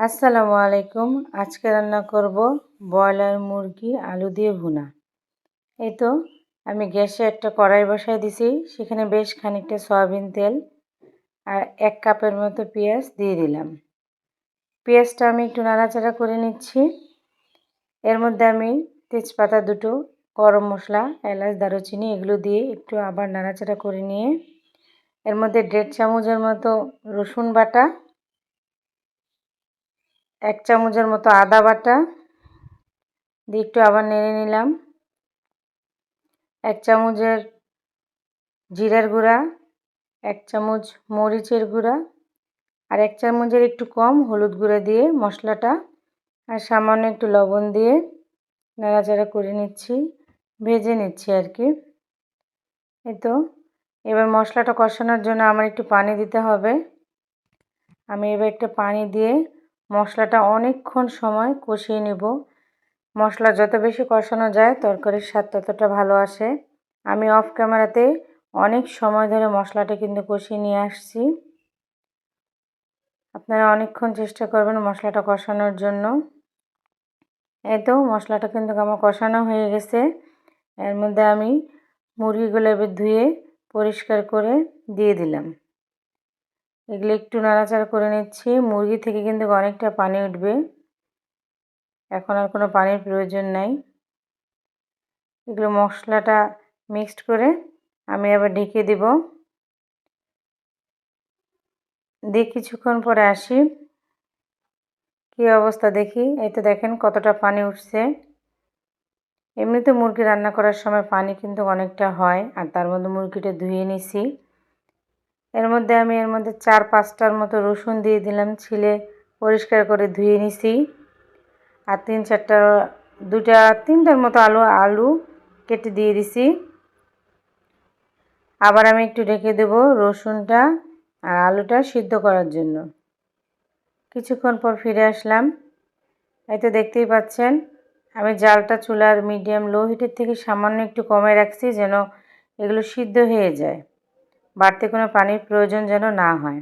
আসসালামু আলাইকুম। আজকে রান্না করব ব্রয়লার মুরগি আলু দিয়ে ভুনা। এই তো আমি গ্যাসে একটা কড়াই বসায় দিছি, সেখানে বেশ খানিকটা সয়াবিন তেল আর 1 কাপের মতো পেঁয়াজ দিয়ে দিলাম। পেঁয়াজটা আমি একটু নাড়াচাড়া করে নিচ্ছি। এর মধ্যে আমি তেজপাতা দুটো, গরম মশলা, এলাচ, দারুচিনি এগুলো দিয়ে একটু আবার নাড়াচাড়া করে নিয়ে এর মধ্যে 1.5 চামচের মতো রসুন বাটা, 1 চামচের মতো আদা বাটা দিয়ে একটু আবার নেড়ে নিলাম। 1 চামচের জিরার গুঁড়া, 1 চামচ মরিচের গুঁড়া আর 1 চামচের একটু কম হলুদ গুঁড়া দিয়ে মশলাটা আর সামান্য একটু লবণ দিয়ে নাড়াচাড়া করে নিচ্ছি, ভেজে নিচ্ছি আর কি। এই তো এবার মশলাটা কষানোর জন্য আমার একটু পানি দিতে হবে। আমি এবার একটা পানি দিয়ে মশলাটা অনেকক্ষণ সময় কষিয়ে নেব। মশলা যত বেশি কষানো যায় তরকারির স্বাদ ততটা ভালো আসে। আমি অফ ক্যামেরাতে অনেক সময় ধরে মশলাটা কিন্তু কষিয়ে নিয়ে আসছি। আপনারা অনেকক্ষণ চেষ্টা করবেন মশলাটা কষানোর জন্য। এই তো মশলাটা কিন্তু আমার কষানো হয়ে গেছে। এর মধ্যে আমি মুরগিগুলো এবার ধুয়ে পরিষ্কার করে দিয়ে দিলাম। এগুলো একটু নাড়াচাড়া করে নিচ্ছি। মুরগি থেকে কিন্তু অনেকটা পানি উঠবে, এখন আর কোনো পানির প্রয়োজন নাই। এগুলো মশলাটা মিক্সড করে আমি আবার ঢেকে দিব। দিয়ে কিছুক্ষণ পরে আসি, কী অবস্থা দেখি। এই তো দেখেন কতটা পানি উঠছে। এমনিতে মুরগি রান্না করার সময় পানি কিন্তু অনেকটা হয়, আর তার মধ্যে মুরগিটা ধুয়ে নিছি। এর মধ্যে 4-5টার মতো রসুন দিয়ে দিলাম, ছিলে পরিষ্কার করে ধুয়ে নিছি। আর 3-4টার মতো আলু কেটে দিয়ে দিছি। আবার আমি একটু ঢেকে দেব রসুনটা আর আলুটা সিদ্ধ করার জন্য। কিছুক্ষণ পর ফিরে আসলাম। এই তো দেখতেই পাচ্ছেন আমি জালটা চুলার মিডিয়াম লো হিটের থেকে সামান্য একটু কমে রাখছি, যেন এগুলো সিদ্ধ হয়ে যায়, বাড়তি কোনো পানির প্রয়োজন যেন না হয়।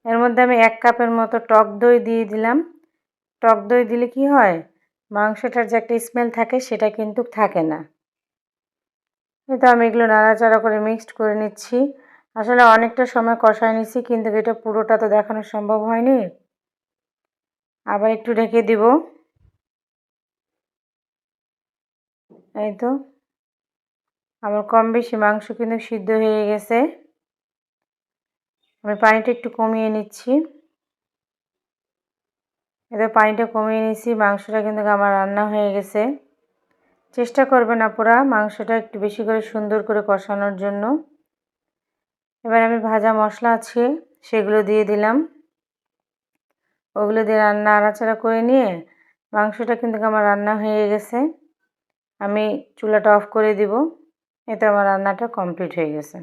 এর মধ্যে আমি 1 কাপের মতো টক দই দিয়ে দিলাম। টক দই দিলে কি হয়, মাংসটার যে একটা স্মেল থাকে সেটা কিন্তু থাকে না। এই তো আমি এগুলো নাড়াচাড়া করে মিক্সড করে নিচ্ছি। আসলে অনেকটা সময় কষায় নিচ্ছি, কিন্তু এটা পুরোটা তো দেখানো সম্ভব হয়নি। আবার একটু ঢেকে দিব। এই তো আমার কম বেশি মাংস কিন্তু সিদ্ধ হয়ে গেছে। আমি পানিটা একটু কমিয়ে নিচ্ছি। এতে পানিটা কমিয়ে নিচ্ছি, মাংসটা কিন্তু আমার রান্না হয়ে গেছে। চেষ্টা করবেন আপনারা মাংসটা একটু বেশি করে সুন্দর করে কষানোর জন্য। এবার আমি ভাজা মশলা আছে সেগুলো দিয়ে দিলাম। ওগুলো দিয়ে নাড়াচাড়া করে নিয়ে মাংসটা কিন্তু আমার রান্না হয়ে গেছে। আমি চুলাটা অফ করে দিব। এতে আমার রান্নাটা কমপ্লিট হয়ে গেছে।